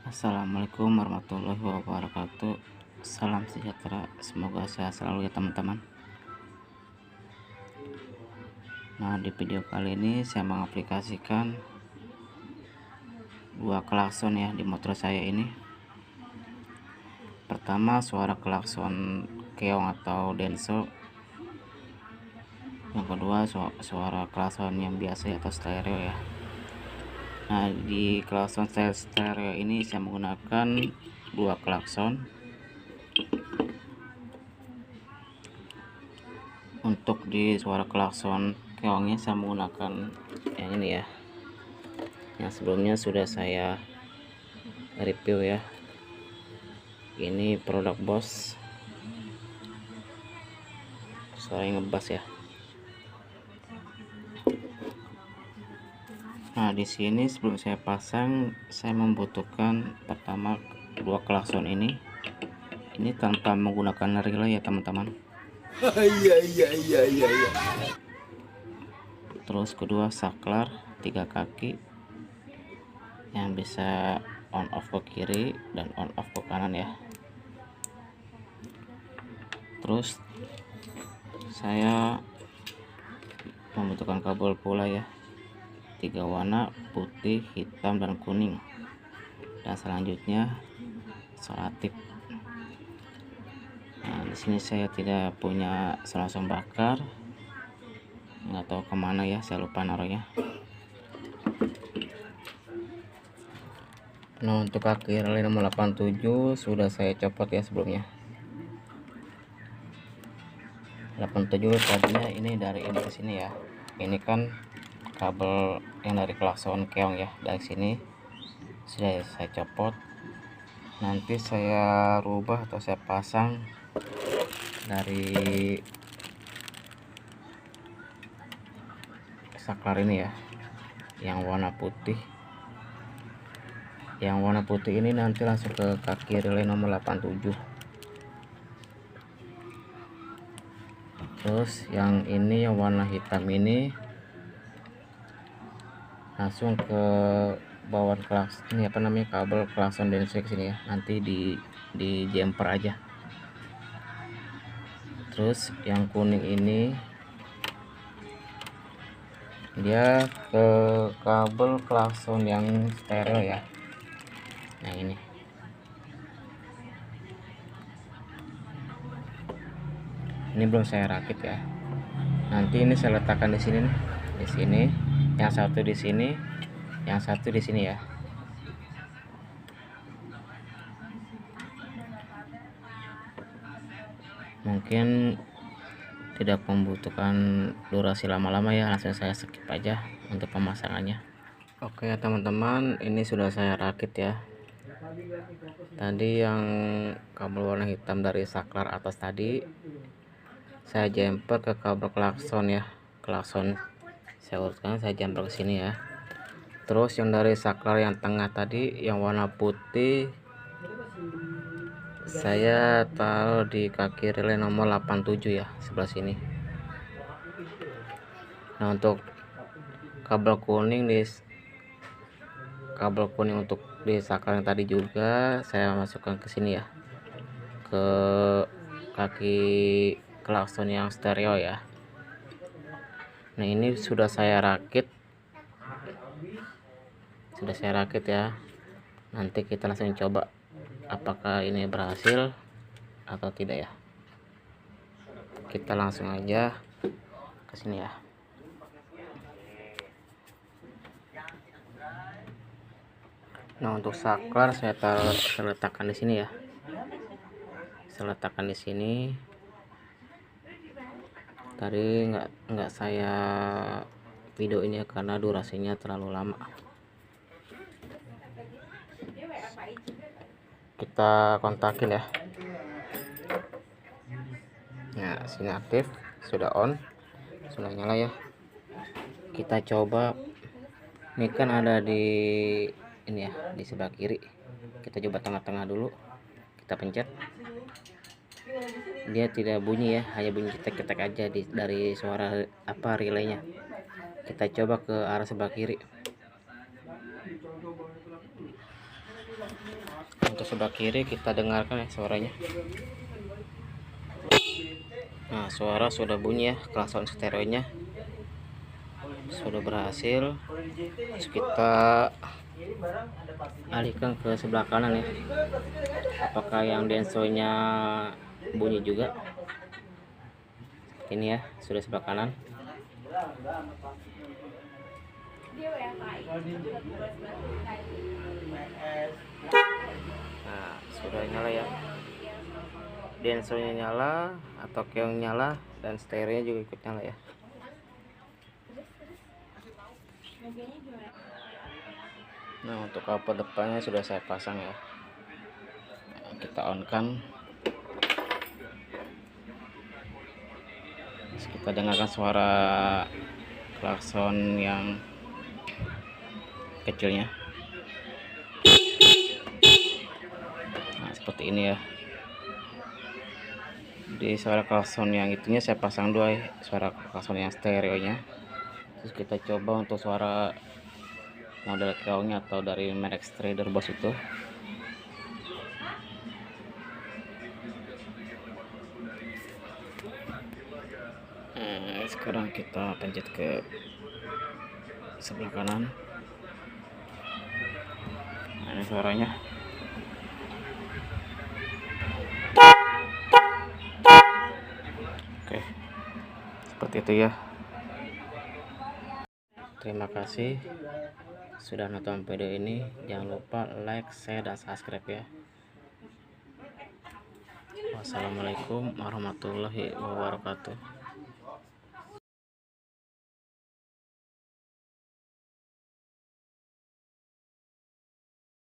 Assalamualaikum warahmatullahi wabarakatuh. Salam sejahtera, semoga sehat selalu ya teman-teman. Nah, di video kali ini saya mengaplikasikan dua klakson ya di motor saya ini. Pertama, suara klakson keong atau denso. Yang kedua, suara klakson yang biasa atau stereo ya. Nah, di klakson stereo ini saya menggunakan dua klakson. Untuk di suara klakson keongnya saya menggunakan yang ini ya, yang sebelumnya sudah saya review ya. Ini produk Boss, suaranya ngebas ya. Nah, di sini sebelum saya pasang, saya membutuhkan pertama dua klakson ini tanpa menggunakan relay ya teman-teman. Iya. Terus kedua, saklar 3 kaki yang bisa on off ke kiri dan on off ke kanan ya. Terus saya membutuhkan kabel pula ya, 3 warna, putih, hitam, dan kuning. Dan selanjutnya selotip. Nah, di sini saya tidak punya selongsong bakar, nggak tahu kemana ya, saya lupa naruhnya. Nah, untuk kaki relay nomor 87 sudah saya copot ya sebelumnya. 87 tadinya ini dari ini ke sini ya. Ini kan kabel yang dari klakson keong ya, dari sini sudah saya copot. Nanti saya rubah atau saya pasang dari saklar ini ya, yang warna putih. Yang warna putih ini nanti langsung ke kaki relay nomor 87. Terus yang ini yang warna hitam ini langsung ke bawah klakson ini, apa namanya, kabel klakson dan sini ya, nanti di jumper aja. Terus yang kuning ini dia ke kabel klakson yang stereo ya, yang ini. Ini belum saya rakit ya, nanti ini saya letakkan di sini nih, di sini yang satu, di sini yang satu, di sini ya. Mungkin tidak membutuhkan durasi lama-lama ya, langsung saya skip aja untuk pemasangannya. Oke ya teman-teman, ini sudah saya rakit ya. Tadi yang kabel warna hitam dari saklar atas tadi saya jumper ke kabel klakson ya, klakson saya urutkan, saya jumper ke sini ya. Terus yang dari saklar yang tengah tadi yang warna putih saya taruh di kaki relay nomor 87 ya, sebelah sini. Nah, untuk kabel kuning untuk di saklar yang tadi juga saya masukkan ke sini ya, ke kaki klakson yang stereo ya. Nah, ini sudah saya rakit ya. Nanti kita langsung coba apakah ini berhasil atau tidak ya. Kita langsung aja ke sini ya. Nah, untuk saklar saya letakkan di sini ya. Saya letakkan di sini. Tadi nggak saya video ini ya, karena durasinya terlalu lama. Kita kontakin ya. Nah, sini aktif, sudah on, sudah nyala ya. Kita coba. Ini kan ada di ini ya, di sebelah kiri. Kita coba tengah-tengah dulu. Kita pencet. Dia tidak bunyi ya, hanya bunyi cetek-cetek aja dari suara relaynya. Kita coba ke arah sebelah kiri. untuk sebelah kiri kita dengarkan ya suaranya. Nah, suara sudah bunyi ya, klakson stereonya sudah berhasil. Terus kita alihkan ke sebelah kanan ya, apakah yang densonya bunyi juga. Ini ya, sudah sebelah kanan. Nah, sudah nyala ya, densonya nyala atau keong nyala, dan stereonya juga ikut nyala ya. Nah, untuk cover depannya sudah saya pasang ya. Nah, kita on kan. Terus kita dengarkan suara klakson yang kecilnya. Nah, seperti ini ya. Di suara klakson yang itunya saya pasang dua ya, suara klakson yang stereonya. Terus kita coba untuk suara model keongnya atau dari merek Strider Boss itu. Sekarang kita pencet ke sebelah kanan. Nah, ini suaranya. Oke, seperti itu ya. Terima kasih sudah nonton video ini. Jangan lupa like, share, dan subscribe ya. Wassalamualaikum warahmatullahi wabarakatuh.